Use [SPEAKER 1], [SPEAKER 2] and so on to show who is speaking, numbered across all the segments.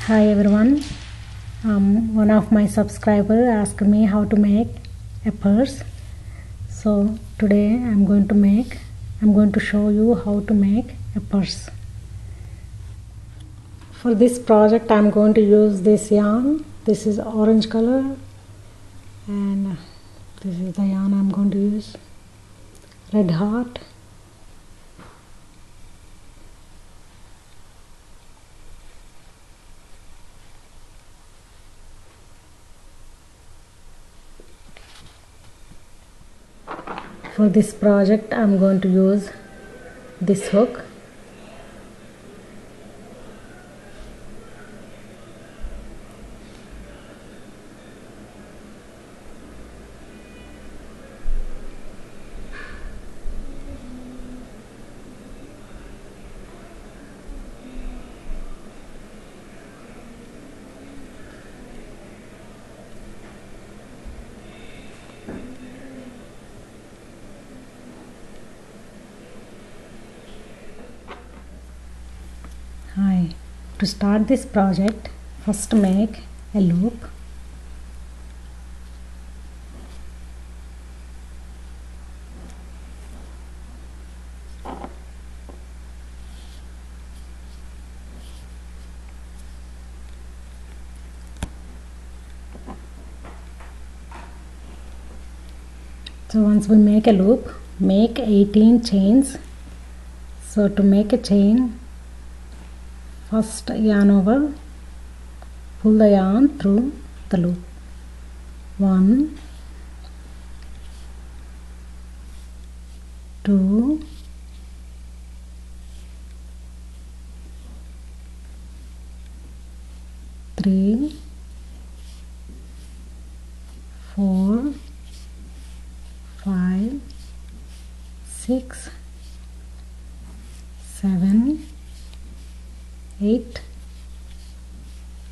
[SPEAKER 1] Hi everyone. One of my subscribers asked me how to make a purse. So today I'm going to show you how to make a purse. For this project I'm going to use this yarn. This is orange color and this is the yarn I'm going to use. Red heart. For this project I'm going to use this hook. Hi. To start this project, first make a loop. So once we make a loop, make 18 chains. So to make a chain, first yarn over, pull the yarn through the loop. 1, 2, 3, 4, 5, 6, 7, 8,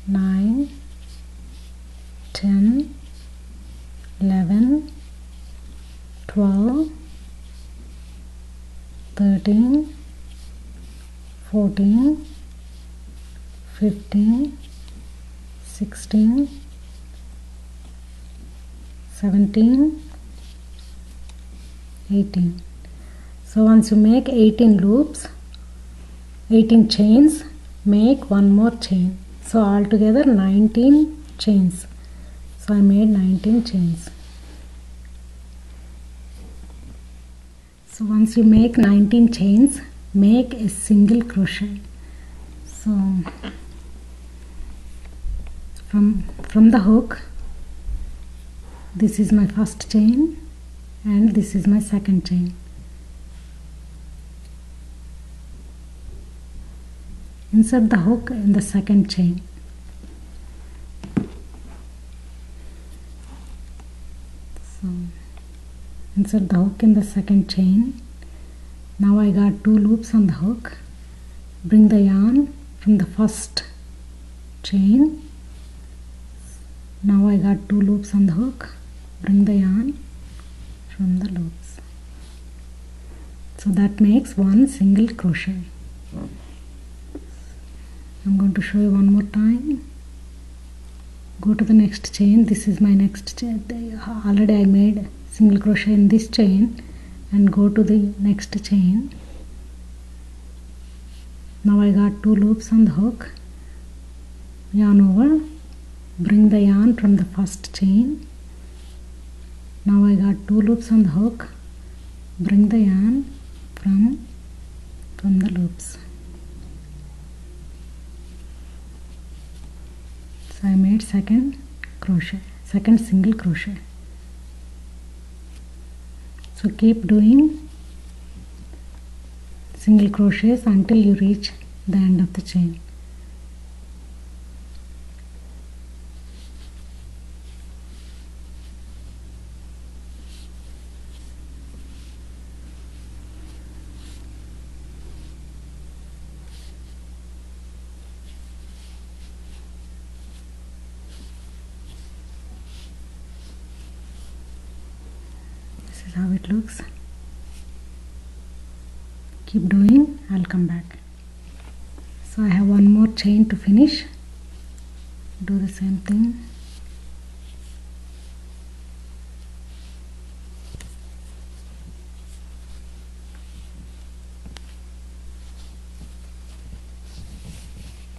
[SPEAKER 1] 9, 10, 11, 12, 13, 14, 15, 16, 17, 18. So once you make 18 loops, 18 chains, make one more chain. So altogether 19 chains. So I made 19 chains. So once you make 19 chains, make a single crochet. So from the hook, this is my first chain and this is my second chain. Insert the hook in the second chain. So insert the hook in the second chain. Now I got 2 loops on the hook. Bring the yarn from the first chain. Now I got 2 loops on the hook. Bring the yarn from the loops. So that makes one single crochet. I'm going to show you one more time. Go to the next chain. This is my next chain. Already I made single crochet in this chain, and go to the next chain. Now I got 2 loops on the hook. Yarn over. Bring the yarn from the first chain. Now I got 2 loops on the hook. Bring the yarn from the loops. So I made second single crochet. So keep doing single crochets until you reach the end of the chain. This is how it looks. Keep doing, I'll come back. So I have one more chain to finish. do the same thing.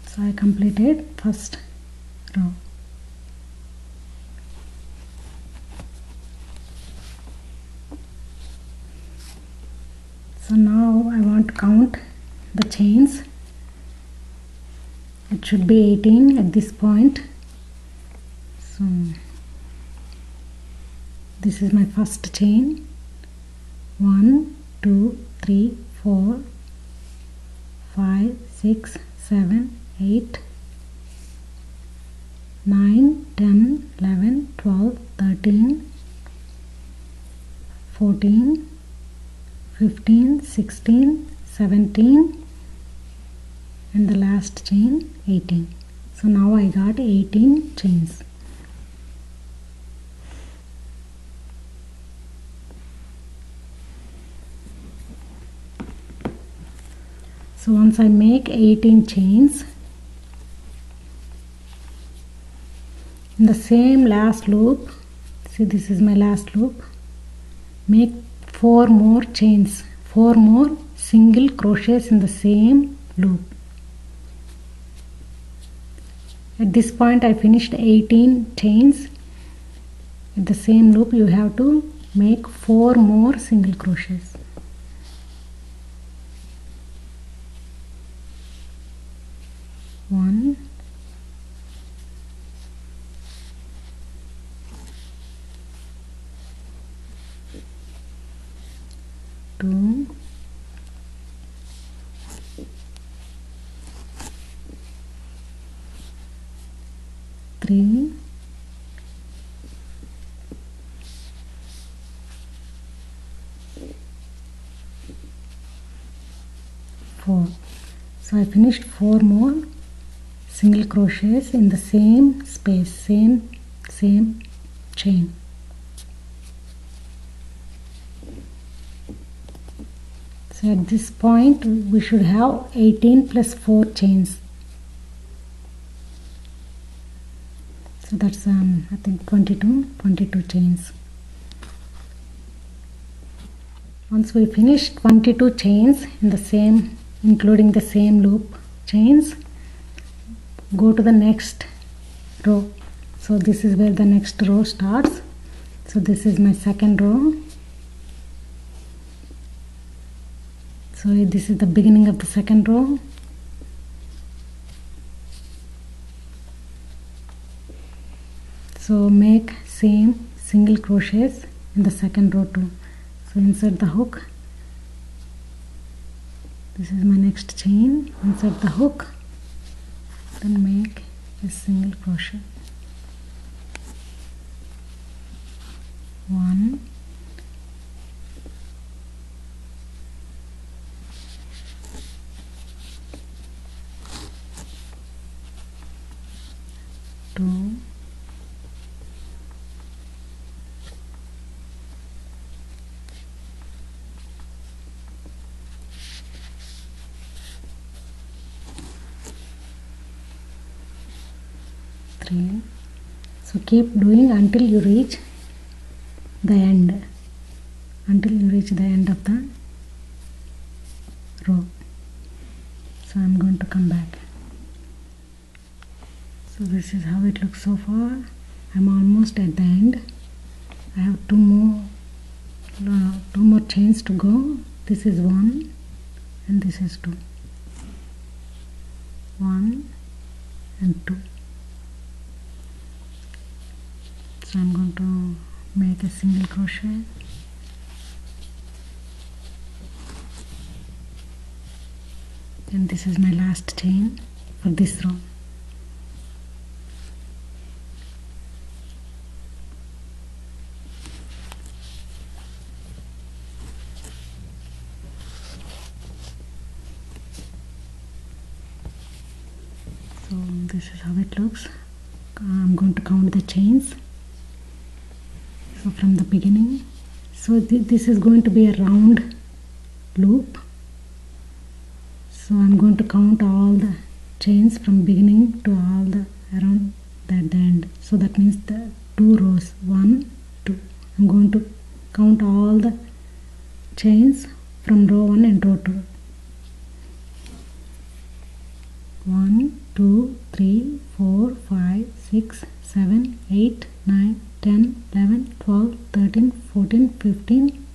[SPEAKER 1] So I completed first row. So now I want to count the chains. It should be 18 at this point. So this is my first chain. 1, 2, 3, 4, 5, 6, 7, 8, 9, 10, 11, 12, 13, 14, 15, 16, 17, and the last chain 18. So now I got 18 chains. So once I make 18 chains, in the same last loop, see this is my last loop, make 4 more chains, 4 more single crochets in the same loop. At this point I finished 18 chains. At the same loop you have to make 4 more single crochets. One, two, three, four. So I finished 4 more single crochets in the same space, same chain. So at this point we should have 18 plus 4 chains. So that's I think 22 chains. Once we finish 22 chains in the same, including the same loop chains, go to the next row. So this is where the next row starts. So this is my second row. So this is the beginning of the second row. So make same single crochets in the second row too. So insert the hook. This is my next chain. Insert the hook. Then make a single crochet. 1, 2, 3. So keep doing until you reach the end, until you reach the end of the row. So I'm going to come back. So this is how it looks so far. I'm almost at the end. I have two more chains to go. This is 1 and this is 2. 1 and 2. So I'm going to make a single crochet. And this is my last chain for this row. So this is how it looks. I'm going to count the chains. So from the beginning, so this is going to be a round loop. So I'm going to count all the chains from beginning to all the around 2, 3, 4, 5, 6, 7, 8, 9, 10, 11, 12, 13, 14, 15,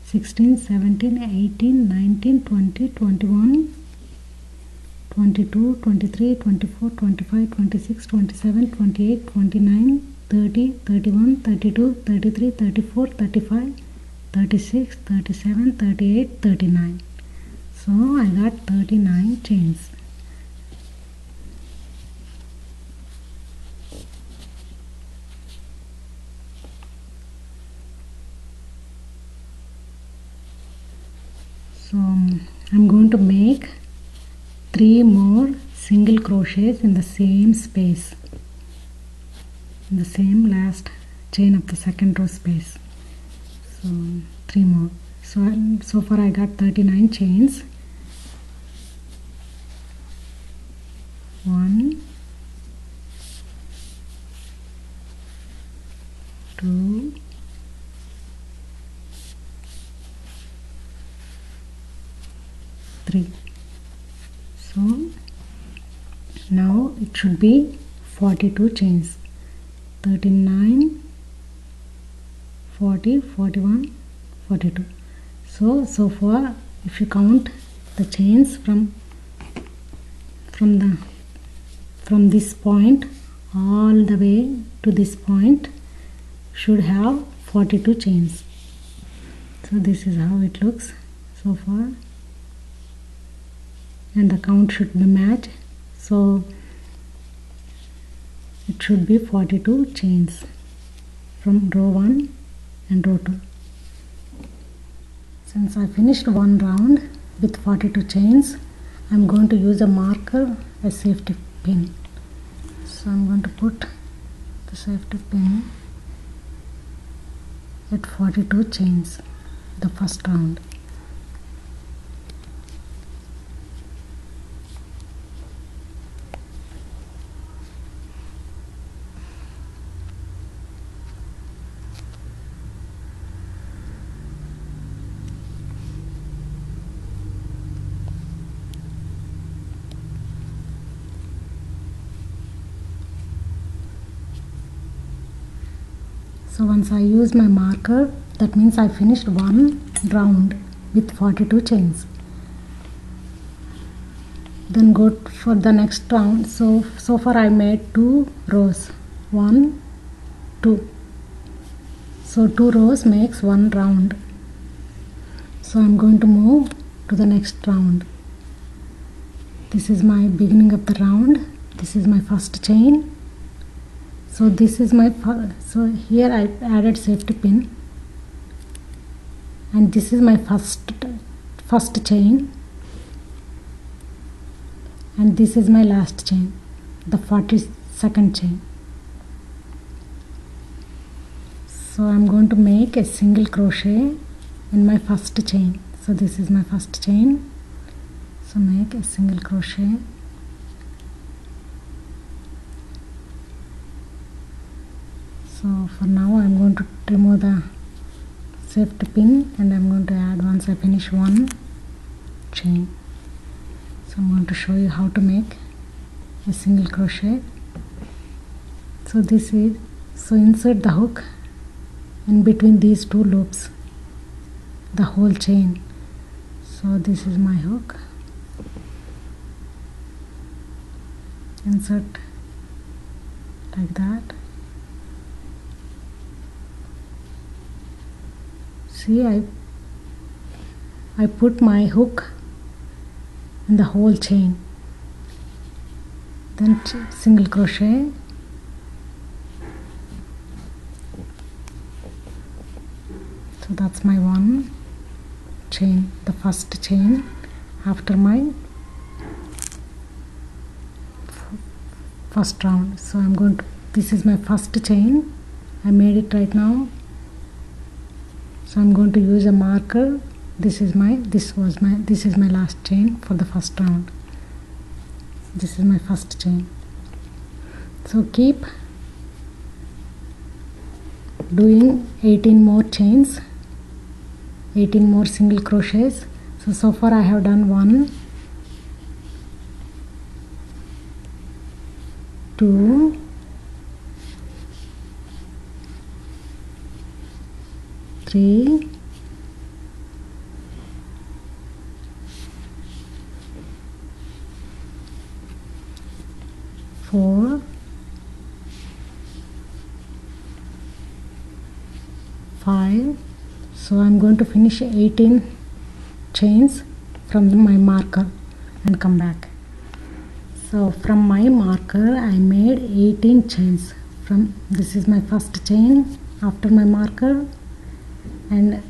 [SPEAKER 1] 16, 17, 18, 19, 20, 21, 22, 23, 24, 25, 26, 27, 28, 29, 30, 31, 32, 33, 34, 35, 36, 37, 38, 39. So I got 39 chains. So I'm going to make 3 more single crochets in the same space, in the same last chain of the second row space. So 3 more. So far I got 39 chains. 1, 2, 3. So now it should be 42 chains. 39, 40, 41, 42. So far, if you count the chains from this point all the way to this point, should have 42 chains. So this is how it looks so far, and the count should be matched. So it should be 42 chains from row 1 and row 2. Since I finished one round with 42 chains, I'm going to use a marker as safety pin. So I'm going to put the safety pin at 42 chains, the first round. So once I use my marker, that means I finished one round with 42 chains. Then go for the next round. So far I made 2 rows. 1, 2. So 2 rows makes 1 round. So I'm going to move to the next round. This is my beginning of the round. This is my first chain. So this is my here I added safety pin, and this is my first chain, and this is my last chain, the 42nd chain. So I'm going to make a single crochet in my first chain. So this is my first chain. So make a single crochet. So for now I'm going to remove the safety pin, and I'm going to add once I finish one chain. So I'm going to show you how to make a single crochet. So insert the hook in between these 2 loops, the whole chain. So this is my hook. Insert like that. See, I put my hook in the whole chain, then single crochet, so that's my one chain, the first chain after my first round. So I'm going to, this is my first chain, I made it right now. So I'm going to use a marker. This is my last chain for the first round. This is my first chain. So keep doing 18 more chains, 18 more single crochets. So far I have done 1, 2, 3, 4, 5. So I'm going to finish 18 chains from my marker and come back. So from my marker I made 18 chains. From this is my first chain after my marker, and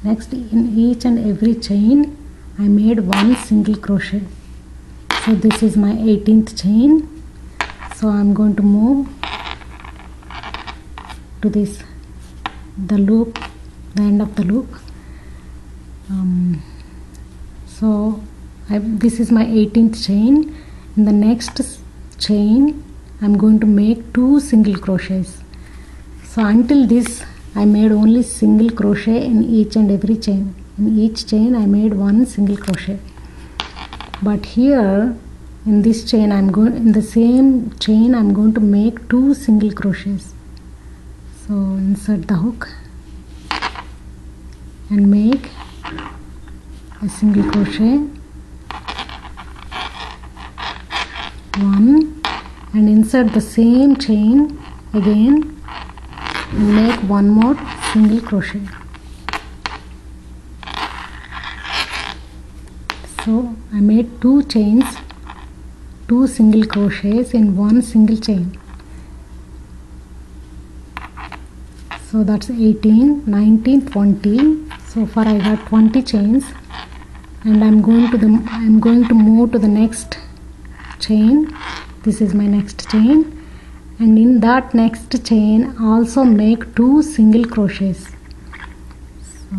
[SPEAKER 1] next in each and every chain I made one single crochet. So this is my 18th chain. So I'm going to move to this, the loop, the end of the loop. This is my 18th chain. In the next chain I'm going to make 2 single crochets. So until this I made only single crochet in each and every chain. In each chain I made one single crochet. But here in this chain in the same chain I'm going to make 2 single crochets. So insert the hook and make a single crochet, 1, and insert the same chain again and make one more single crochet. So I made 2 chains, 2 single crochets in one single chain. So that's 18, 19, 20. So far I got 20 chains, and I'm going to move to the next chain. This is my next chain, and in that next chain also make 2 single crochets. So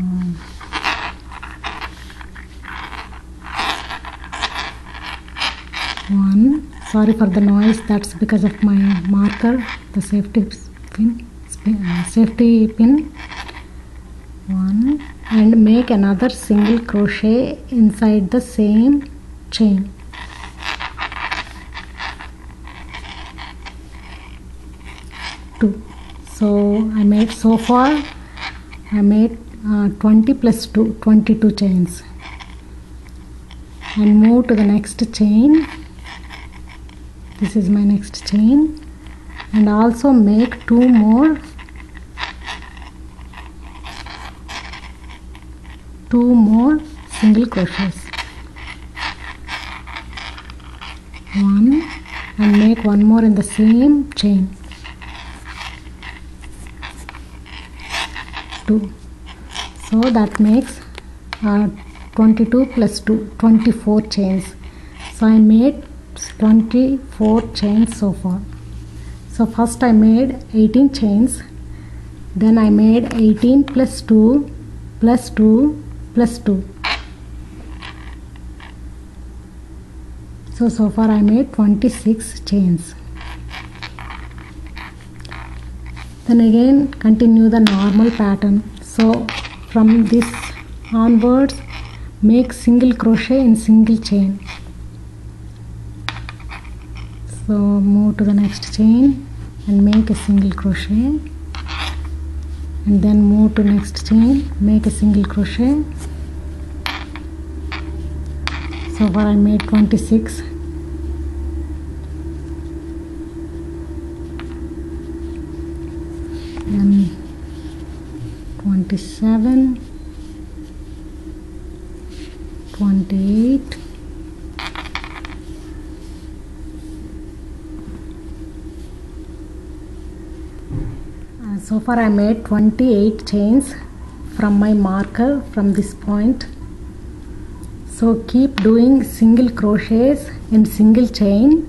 [SPEAKER 1] 1, sorry for the noise, that's because of my marker, the safety pin. 1, and make another single crochet inside the same chain. 2. So I made, so far I made 20 plus 2, 22 chains, and move to the next chain. This is my next chain, and also make 2 more single crochets. 1, and make one more in the same chain. 2. So that makes 22 plus 2, 24 chains. So I made 24 chains so far. So first I made 18 chains, then I made 18 plus 2 plus 2 plus 2. So far I made 26 chains. Then again continue the normal pattern. So from this onwards make single crochet in single chain. So move to the next chain and make a single crochet, and then move to next chain, make a single crochet. So far I made 26. Then 27, 28, so far I made 28 chains from my marker from this point. So keep doing single crochets in single chain,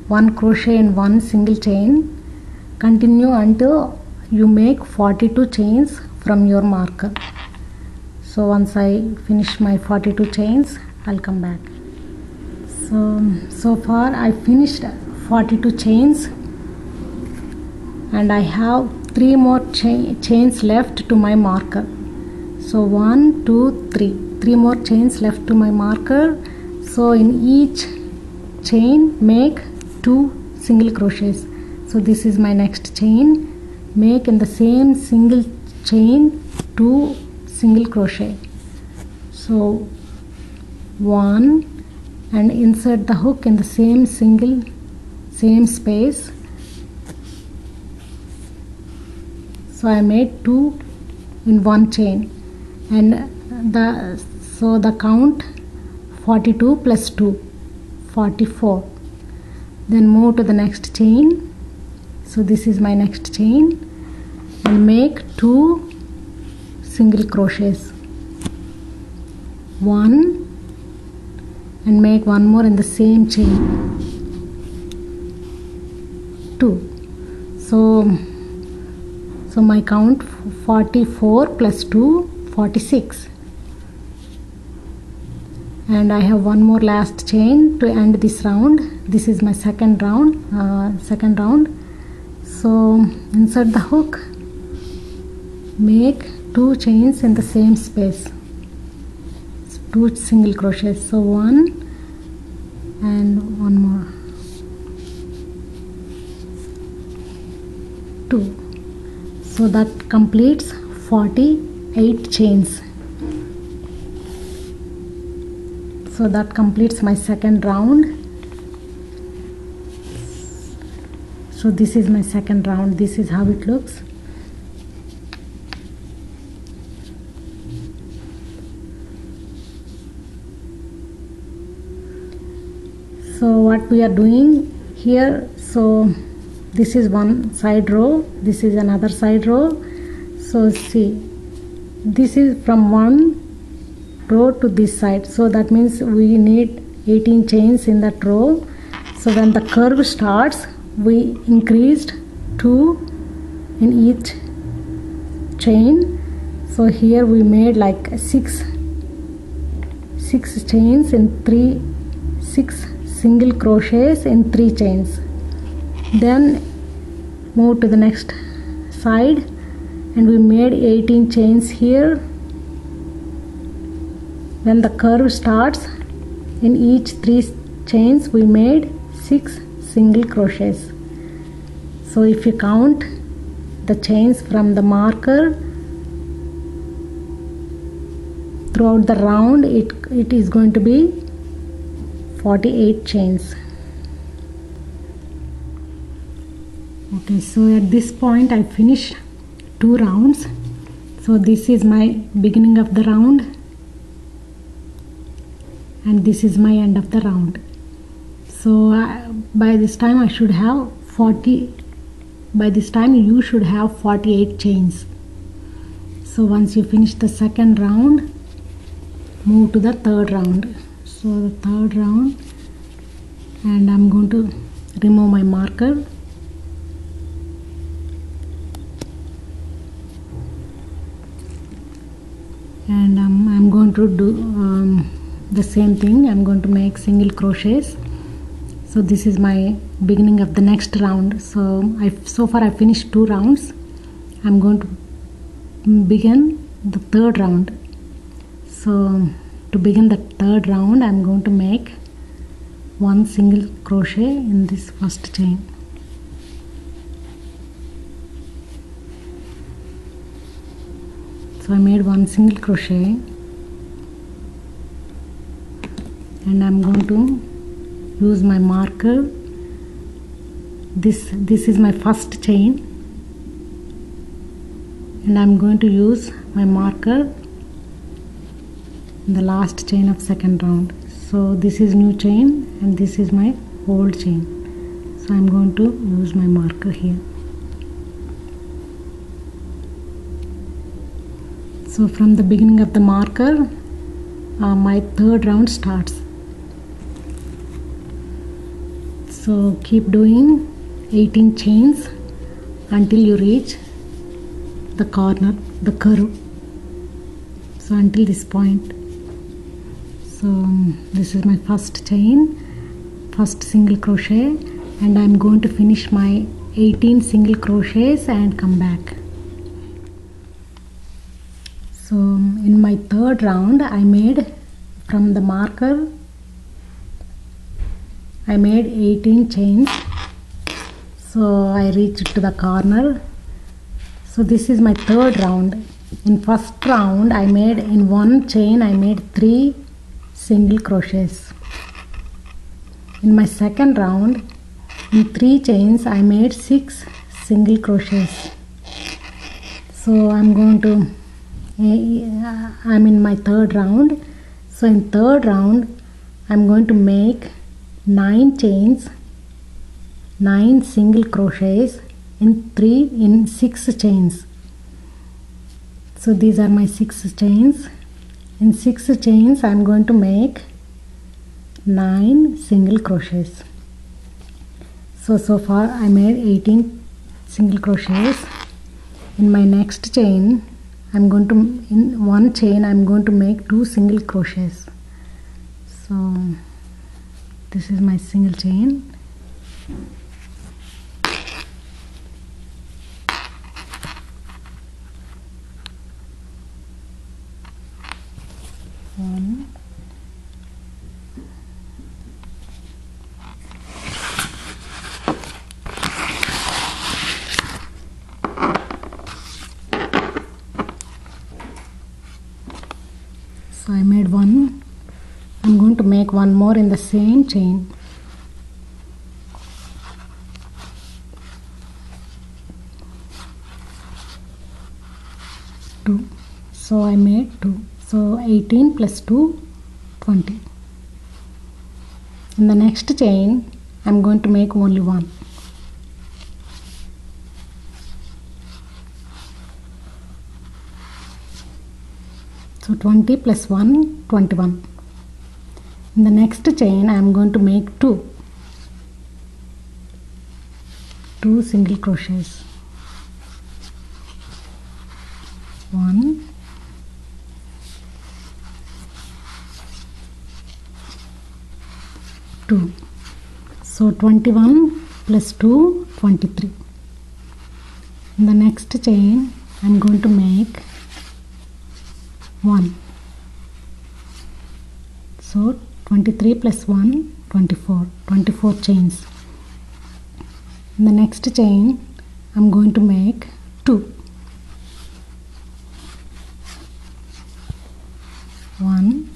[SPEAKER 1] one crochet in one single chain. Continue until you make 42 chains from your marker. So once I finish my 42 chains I'll come back. So far I finished 42 chains, and I have 3 more chains left to my marker. So 1, 2, 3 more chains left to my marker. So in each chain, make 2 single crochets. So this is my next chain. Make in the same single chain 2 single crochet. So 1, and insert the hook in the same space. So I made 2 in one chain, and the count 42 plus 2, 44. Then move to the next chain. So this is my next chain, and make 2 single crochets. 1, and make 1 more in the same chain. 2. So my count 44 plus 2, 46. And I have 1 more last chain to end this round. This is my second round. So insert the hook, make 2 chains in the same space, 2 single crochets. So 1 and 1 more, 2. So that completes 48 chains. So that completes my second round. So this is my second round. This is how it looks. So what we are doing here, so this is one side row, this is another side row. So see, this is from one row to this side, so that means we need 18 chains in that row. So when the curve starts, we increased 2 in each chain. So here we made like 6 chains in 6 single crochets in 3 chains. Then move to the next side, and we made 18 chains here. When the curve starts, in each 3 chains we made 6 single crochets. So if you count the chains from the marker throughout the round, it is going to be 48 chains. Okay, so at this point I finished 2 rounds. So this is my beginning of the round, and this is my end of the round. So by this time I should have 40. By this time you should have 48 chains. So once you finish the second round, move to the third round. So the third round, and I'm going to remove my marker. And I'm going to do the same thing. I'm going to make single crochets. So this is my beginning of the next round. So far I finished 2 rounds. I'm going to begin the third round. So to begin the third round, I'm going to make 1 single crochet in this first chain. So I made 1 single crochet, and I'm going to use my marker. This is my first chain, and I'm going to use my marker in the last chain of second round. So this is new chain, and this is my old chain. So I'm going to use my marker here. So from the beginning of the marker, my third round starts. So keep doing 18 chains until you reach the corner, the curve. So until this point. So this is my first chain, first single crochet, and I'm going to finish my 18 single crochets and come back. So in my third round, I made from the marker I made 18 chains. So I reached to the corner. So this is my third round. In first round I made, in one chain I made 3 single crochets. In my second round, in 3 chains I made 6 single crochets. So I'm in my third round. So in third round I'm going to make 9 chains, 9 single crochets in 6 chains. So these are my 6 chains. In 6 chains I am going to make 9 single crochets. So far I made 18 single crochets. In my next chain in one chain I am going to make 2 single crochets. So this is my single chain. One, so I made one. I'm going to make one more in the same chain. Two. So I made 2. So 18 plus 2, 20. In the next chain I'm going to make only 1. So 20 plus 1, 21. In the next chain I am going to make 2 single crochets. 1, 2. So 21 plus 2, 23. In the next chain I am going to make 1. So 23 plus 1, 24. 24 chains. In the next chain I am going to make 2. 1,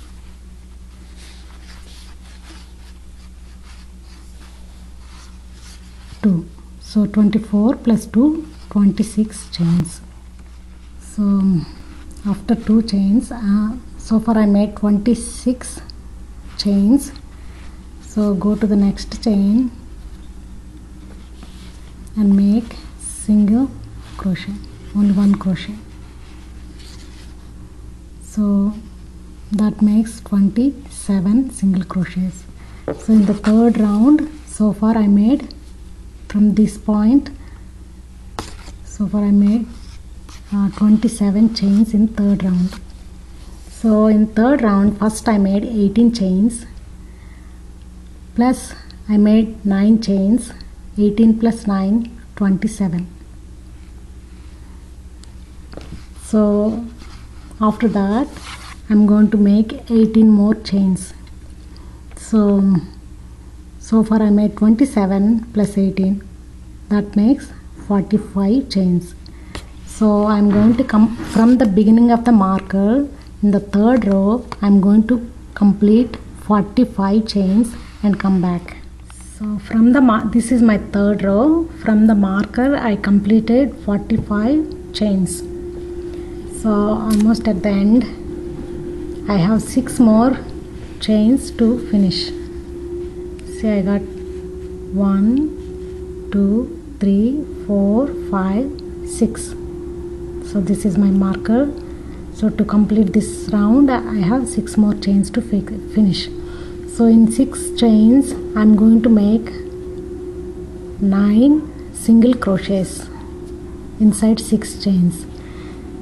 [SPEAKER 1] 2. So 24 plus 2, 26 chains. So after 2 chains, so far I made 26 chains. So go to the next chain and make single crochet, only 1 crochet. So that makes 27 single crochets. So in the third round, so far I made, from this point, so far I made 27 chains in third round. So in third round, first I made 18 chains, plus I made 9 chains. 18 plus 9, 27. So after that I'm going to make 18 more chains. So far I made 27 plus 18, that makes 45 chains. So I'm going to come from the beginning of the marker. In the third row I'm going to complete 45 chains and come back. So from the this is my third row. From the marker I completed 45 chains. So almost at the end I have 6 more chains to finish. See, I got 1, 2, 3, 4, 5, 6. So this is my marker. So to complete this round I have 6 more chains to finish. So in 6 chains I am going to make 9 single crochets inside 6 chains.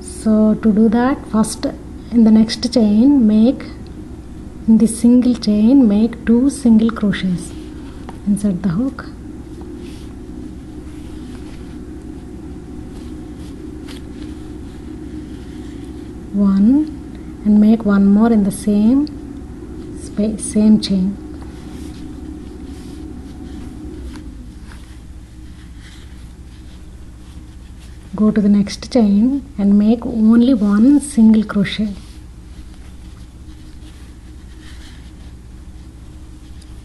[SPEAKER 1] So to do that, first in the next chain in this single chain make 2 single crochets inside the hook. One, and make one more in the same chain. go to the next chain and make only one single crochet.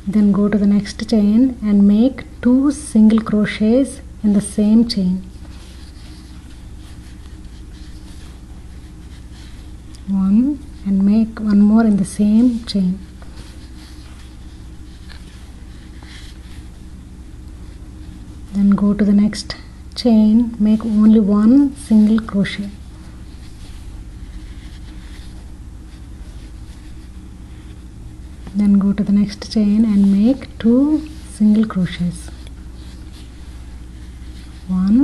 [SPEAKER 1] Then go to the next chain and make 2 single crochets in the same chain. One, and make one more in the same chain. Then go to the next chain, make only one single crochet. Then go to the next chain and make 2 single crochets. One,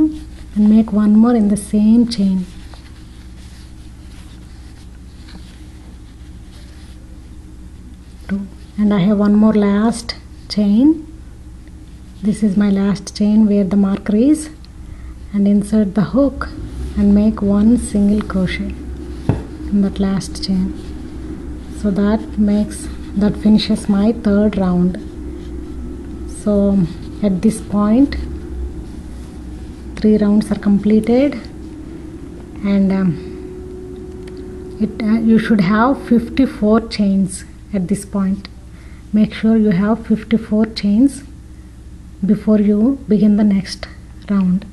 [SPEAKER 1] and make one more in the same chain. Two, and I have one more last chain. This is my last chain where the marker is, and insert the hook and make one single crochet in that last chain. So that finishes my third round. So at this point 3 rounds are completed, and you should have 54 chains at this point. Make sure you have 54 chains before you begin the next round.